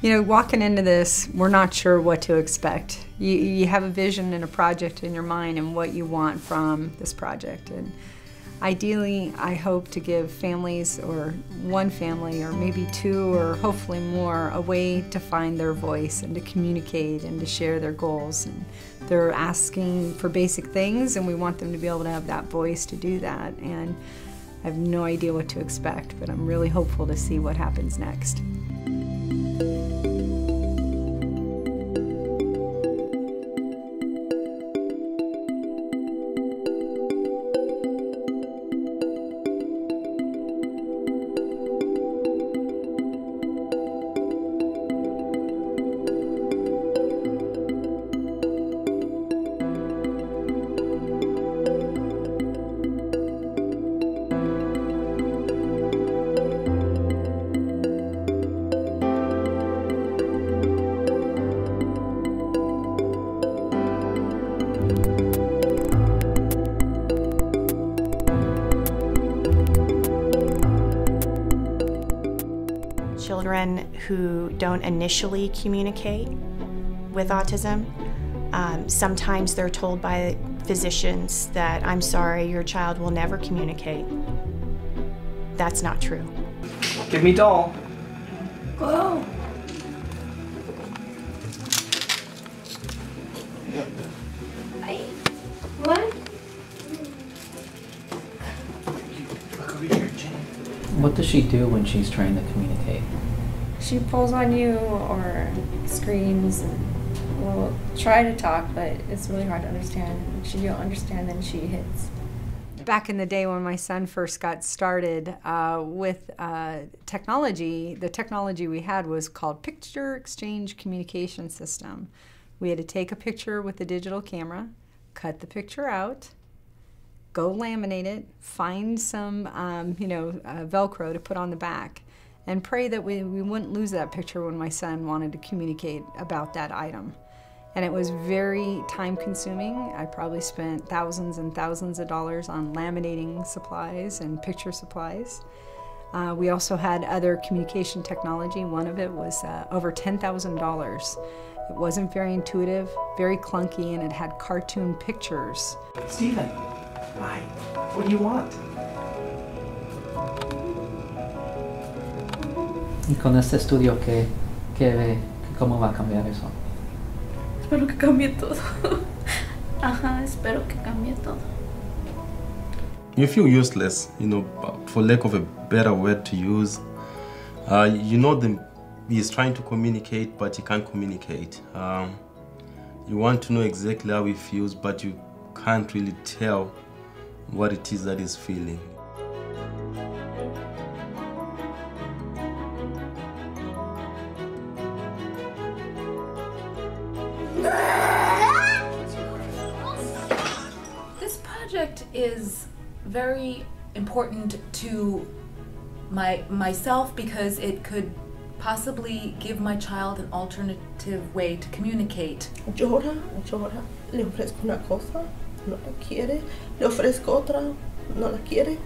You know, walking into this, we're not sure what to expect. You have a vision and a project in your mind and what you want from this project. And ideally, I hope to give families, or one family, or maybe two, or hopefully more, a way to find their voice and to communicate and to share their goals. And they're asking for basic things, and we want them to be able to have that voice to do that. And I have no idea what to expect, but I'm really hopeful to see what happens next. Children who don't initially communicate with autism, sometimes they're told by physicians that, I'm sorry, your child will never communicate. That's not true. Give me doll. Go. What? What does she do when she's trying to communicate? She pulls on you or screams and will try to talk, but it's really hard to understand. If you don't understand, then she hits. Back in the day when my son first got started with technology, the technology we had was called Picture Exchange Communication System. We had to take a picture with a digital camera, cut the picture out, go laminate it, find some Velcro to put on the back, and pray that we wouldn't lose that picture when my son wanted to communicate about that item. And it was very time consuming. I probably spent thousands and thousands of dollars on laminating supplies and picture supplies. We also had other communication technology. One of it was over $10,000. It wasn't very intuitive, very clunky, and it had cartoon pictures. Steven, hi. What do you want? Y con este estudio, ¿cómo va a cambiar eso? Espero que cambie todo. Ajá, espero que cambie todo. You feel useless, for lack of a better word to use. He's trying to communicate, but he can't communicate. You want to know exactly how he feels, but you can't really tell what it is that he's feeling. This project is very important to myself because it could possibly give my child an alternative way to communicate. Llora, le ofrezco una cosa, no la quiere, le ofrezco otra, no la quiere.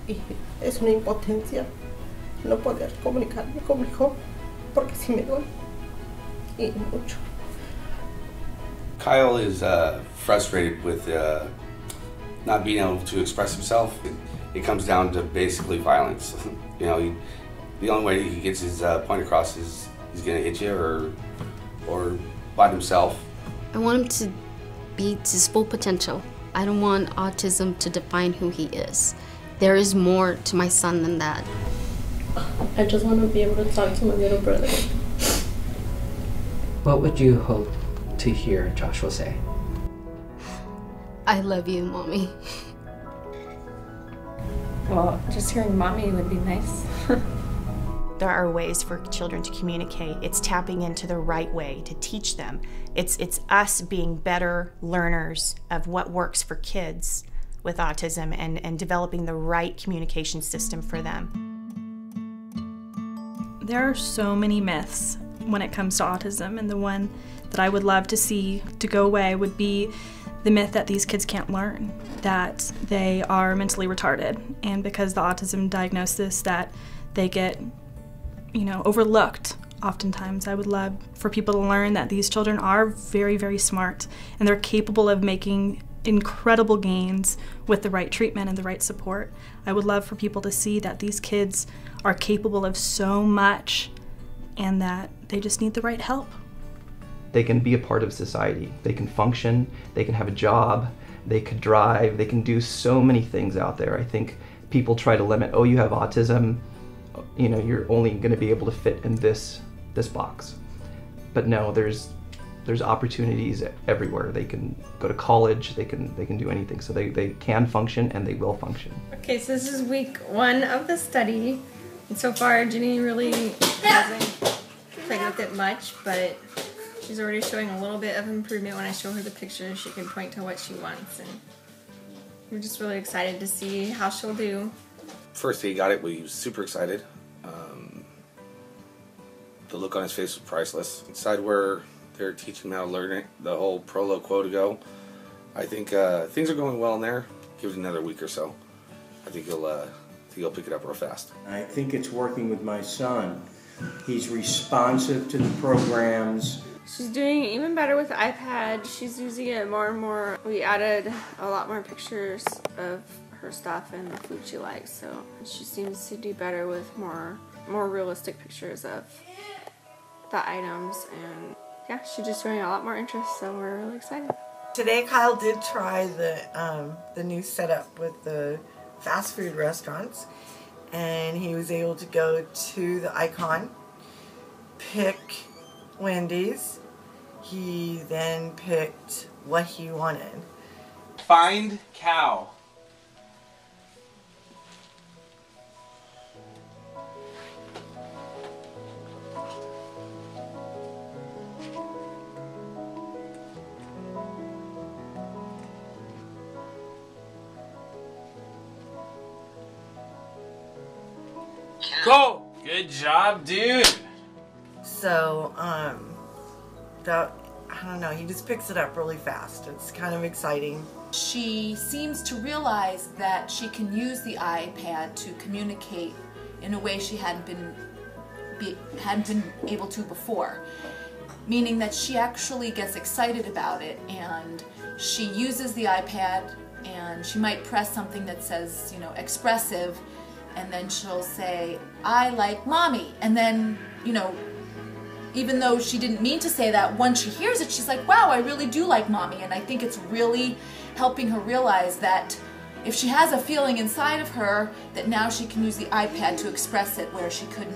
Y es una impotencia no poder comunicarme con mi hijo porque sí me duele y mucho. Kyle is frustrated with not being able to express himself. It comes down to basically violence. The only way he gets his point across is he's gonna hit you or bite himself. I want him to be to his full potential. I don't want autism to define who he is. There is more to my son than that. I just want to be able to talk to my little brother. What would you hope to hear Joshua say? I love you, Mommy. Well, just hearing Mommy would be nice. There are ways for children to communicate. It's tapping into the right way to teach them. It's us being better learners of what works for kids with autism and developing the right communication system for them. There are so many myths when it comes to autism, and the one that I would love to see to go away would be the myth that these kids can't learn, that they are mentally retarded, and because the autism diagnosis that they get overlooked Oftentimes, I would love for people to learn that these children are very, very smart, and they're capable of making incredible gains with the right treatment and the right support. I would love for people to see that these kids are capable of so much and that they just need the right help. They can be a part of society. They can function, they can have a job, they could drive, they can do so many things out there. I think people try to limit, oh, you have autism, you know, you're only going to be able to fit in this box. But no, there's opportunities everywhere. They can go to college, they can do anything. So they can function and they will function. Okay, so this is week 1 of the study. And so far, Ginny really hasn't played with it much, but she's already showing a little bit of improvement. When I show her the pictures, she can point to what she wants. And we're just really excited to see how she'll do. First day he got it, we was super excited. The look on his face was priceless. Inside where they're teaching him how to learn it, the whole Prolo Quotago. I think things are going well in there. Give it another week or so. I think he'll pick it up real fast. I think it's working with my son. He's responsive to the programs. She's doing even better with the iPad. She's using it more and more. We added a lot more pictures of her stuff and the food she likes, so she seems to do better with more realistic pictures of the items, and yeah, she's just showing a lot more interest, so we're really excited. Today Kyle did try the new setup with the fast food restaurants, and he was able to go to the icon, pick Wendy's. He then picked what he wanted. Find cow. Go! Good job, dude! So, I don't know, he just picks it up really fast. It's kind of exciting. She seems to realize that she can use the iPad to communicate in a way she hadn't been able to before. Meaning that she actually gets excited about it, and she uses the iPad, and she might press something that says, you know, expressive, and then she'll say, I like mommy. And then, you know, even though she didn't mean to say that, once she hears it, she's like, wow, I really do like mommy. And I think it's really helping her realize that if she has a feeling inside of her, that now she can use the iPad to express it where she could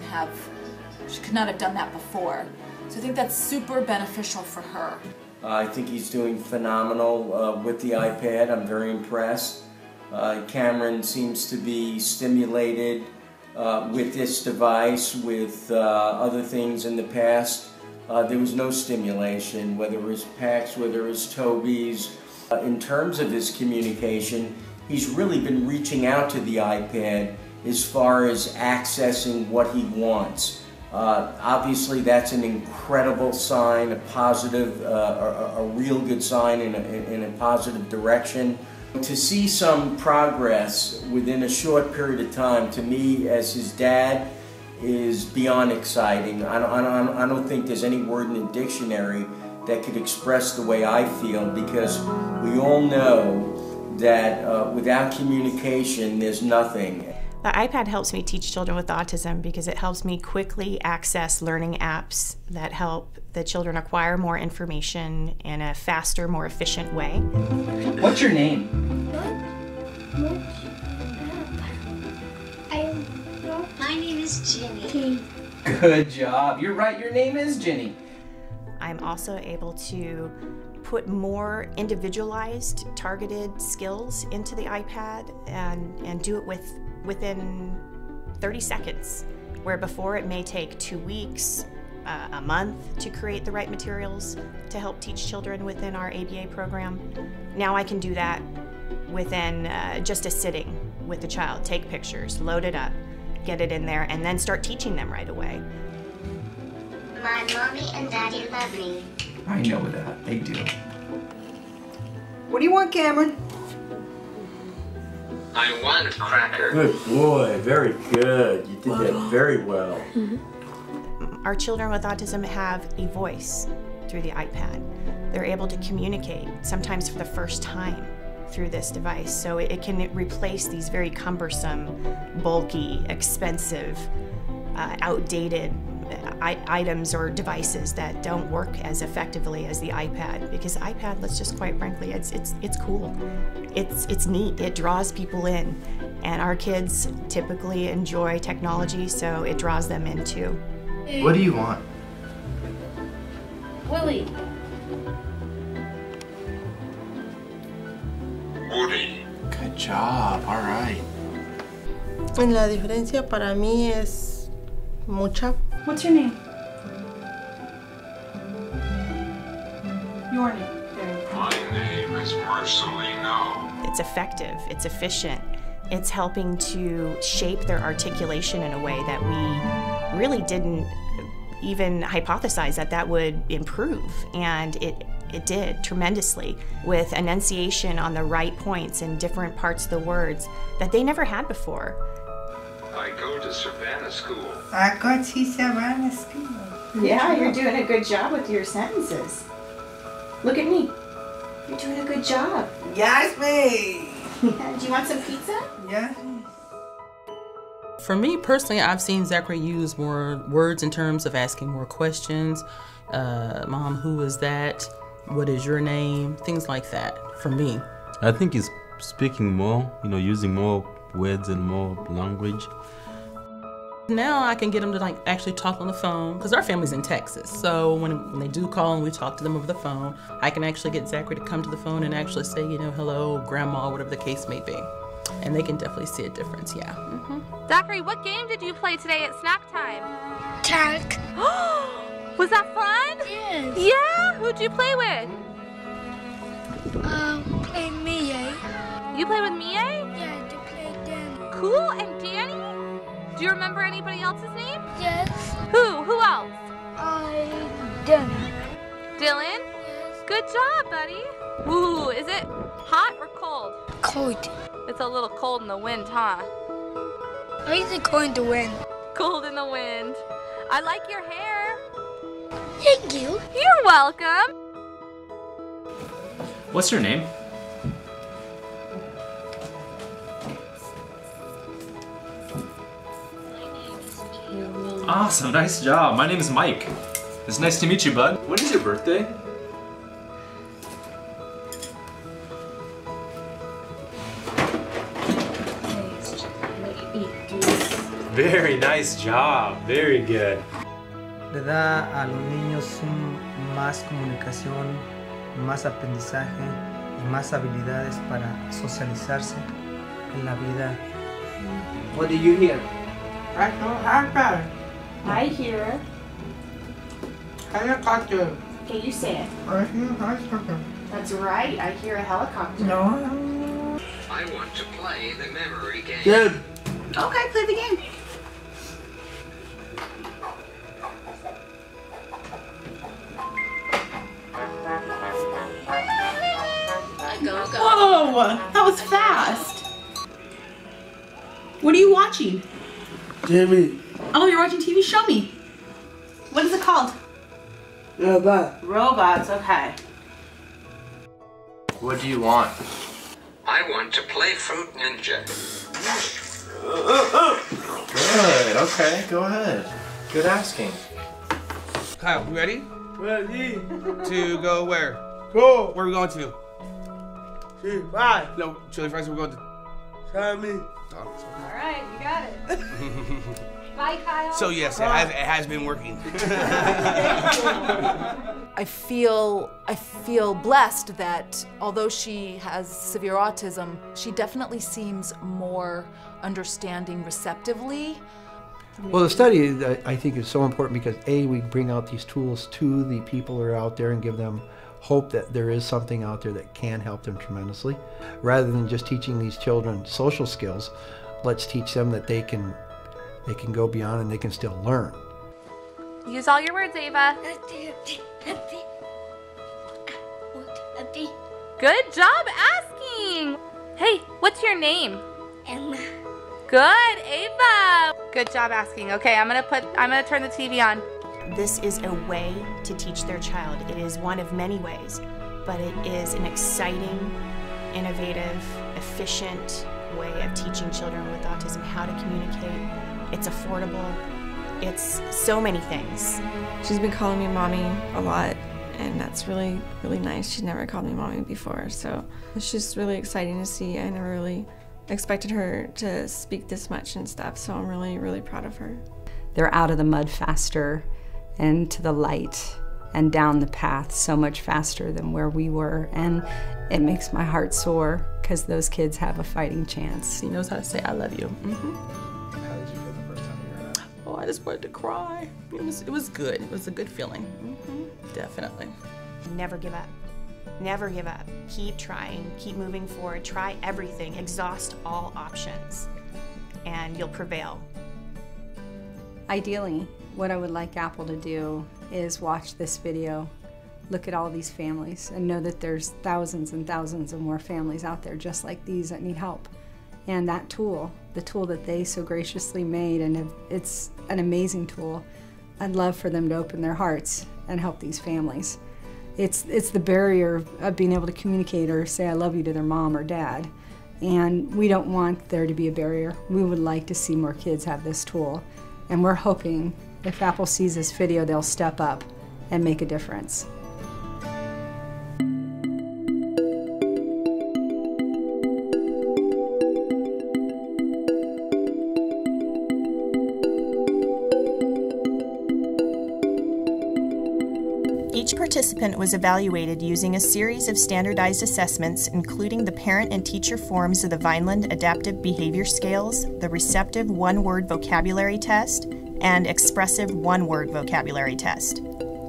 not have done that before. So I think that's super beneficial for her. I think he's doing phenomenal with the iPad. I'm very impressed. Cameron seems to be stimulated with this device. With other things in the past, there was no stimulation, whether it was PAX, whether it was Toby's. In terms of his communication, he's really been reaching out to the iPad as far as accessing what he wants. Obviously, that's an incredible sign, a positive, a real good sign in a positive direction. To see some progress within a short period of time, to me as his dad, is beyond exciting. I don't think there's any word in the dictionary that could express the way I feel, because we all know that without communication there's nothing. The iPad helps me teach children with autism because it helps me quickly access learning apps that help the children acquire more information in a faster, more efficient way. What's your name? My name is Ginny. Good job. You're right, your name is Ginny. I'm also able to put more individualized, targeted skills into the iPad and do it within 30 seconds, where before it may take 2 weeks, a month to create the right materials to help teach children within our ABA program. Now I can do that within just a sitting with the child. Take pictures, load it up, get it in there, and then start teaching them right away. My mommy and daddy love me. I know that, they do. What do you want, Cameron? I want cracker. Good boy, very good. You did that very well. Our children with autism have a voice through the iPad. They're able to communicate, sometimes for the first time, through this device. So it can replace these very cumbersome, bulky, expensive, outdated items or devices that don't work as effectively as the iPad. Because the iPad, let's just quite frankly, it's cool. It's neat. It draws people in, and our kids typically enjoy technology, so it draws them in too. What do you want? Willie. Woody. Good job. All right. La diferencia para mí es mucha. What's your name? Your name. My name is Marcelino. It's effective, it's efficient, it's helping to shape their articulation in a way that we really didn't even hypothesize that would improve, and it did tremendously, with enunciation on the right points in different parts of the words that they never had before. I go to Savannah School. I go to Savannah School. Yeah, you're doing a good job with your sentences. Look at me. You're doing a good job. Yes, me. Yeah, do you want some pizza? Yes. For me personally, I've seen Zachary use more words in terms of asking more questions. Mom, who is that? What is your name? Things like that, for me. I think he's speaking more, using more words and more language. Now I can get them to actually talk on the phone, because our family's in Texas. So when they do call and we talk to them over the phone, I can actually get Zachary to come to the phone and actually say, hello, grandma, whatever the case may be. And they can definitely see a difference, yeah. Zachary, what game did you play today at snack time? Tag. Was that fun? Yes. Yeah? Who'd you play with? Play Mia. You play with Mia? Yeah, to play Danny. Cool, and Danny? Do you remember anybody else's name? Yes. Who else? Dylan. Dylan? Yes. Good job, buddy. Ooh, is it hot or cold? Cold. It's a little cold in the wind, huh? Why is it cold in the wind? Cold in the wind. I like your hair. Thank you. You're welcome. What's your name? Awesome, nice job. My name is Mike. It's nice to meet you, bud. When is your birthday? Very nice job. Very good. Le da a los niños más comunicación, más aprendizaje y más habilidades para socializarse en la vida. What do you hear? I don't have that. I hear. Helicopter. Okay, you say it. I hear a helicopter. That's right, I hear a helicopter. No. I want to play the memory game. Good. Okay, play the game. Whoa, that was fast. What are you watching? Jimmy. Oh, you're watching TV? Show me. What is it called? Robot. Robots, okay. What do you want? I want to play Fruit Ninja. Good, okay, go ahead. Good asking. Kyle, you ready? Ready. To go where? Go. Where are we going to? Chili fries. No, chili fries, we're going to... Try me. All right, you got it. Bye, Kyle. So yes, it has been working. I feel blessed that although she has severe autism, she definitely seems more understanding receptively. Well, the study, I think, is so important because A, we bring out these tools to the people who are out there and give them hope that there is something out there that can help them tremendously. Rather than just teaching these children social skills, let's teach them that they can go beyond and they can still learn. Use all your words, Ava. Good job asking. Hey, what's your name? Emma. Good, Ava. Good job asking. Okay, I'm gonna turn the TV on. This is a way to teach their child. It is one of many ways, but it is an exciting, innovative, efficient way of teaching children with autism how to communicate. It's affordable. It's so many things. She's been calling me mommy a lot, and that's really, really nice. She's never called me mommy before, so it's just really exciting to see. I never really expected her to speak this much and stuff, so I'm really, really proud of her. They're out of the mud faster and to the light and down the path so much faster than where we were, and it makes my heart soar because those kids have a fighting chance. He knows how to say I love you. How did you feel the first time you heard that? Oh, I just wanted to cry. It was good. It was a good feeling. Definitely. Never give up. Never give up. Keep trying, keep moving forward, try everything, exhaust all options, and you'll prevail. Ideally, what I would like Apple to do is watch this video, look at all these families, and know that there's thousands and thousands of more families out there just like these that need help. And that tool, the tool that they so graciously made, and it's an amazing tool, I'd love for them to open their hearts and help these families. It's the barrier of being able to communicate or say I love you to their mom or dad. And we don't want there to be a barrier. We would like to see more kids have this tool. And we're hoping if Apple sees this video, they'll step up and make a difference. Each participant was evaluated using a series of standardized assessments, including the parent and teacher forms of the Vineland Adaptive Behavior Scales, the Receptive One-Word Vocabulary Test, and Expressive One-Word Vocabulary Test.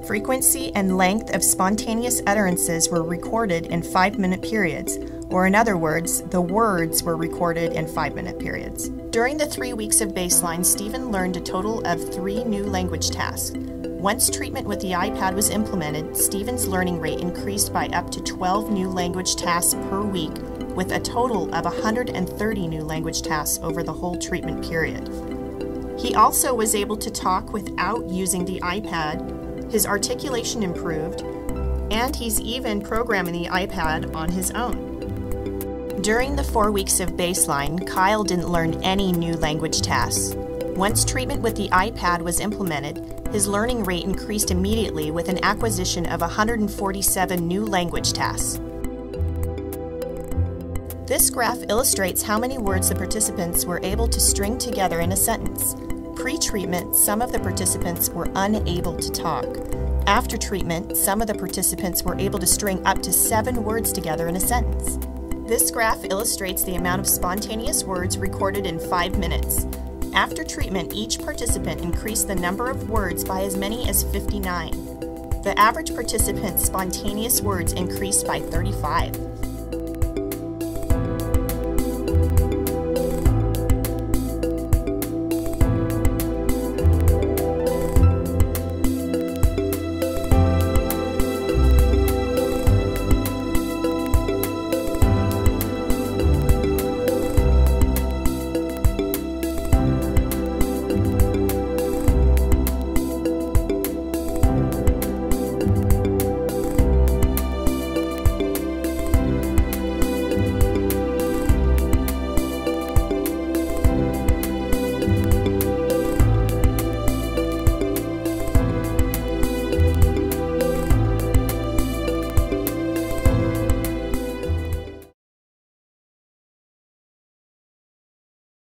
Frequency and length of spontaneous utterances were recorded in 5-minute periods, or in other words, the words were recorded in 5-minute periods. During the 3 weeks of baseline, Stephen learned a total of 3 new language tasks. Once treatment with the iPad was implemented, Stephen's learning rate increased by up to 12 new language tasks per week, with a total of 130 new language tasks over the whole treatment period. He also was able to talk without using the iPad, his articulation improved, and he's even programming the iPad on his own. During the 4 weeks of baseline, Kyle didn't learn any new language tasks. Once treatment with the iPad was implemented, his learning rate increased immediately with an acquisition of 147 new language tasks. This graph illustrates how many words the participants were able to string together in a sentence. Pre-treatment, some of the participants were unable to talk. After treatment, some of the participants were able to string up to 7 words together in a sentence. This graph illustrates the amount of spontaneous words recorded in 5 minutes. After treatment, each participant increased the number of words by as many as 59. The average participant's spontaneous words increased by 35.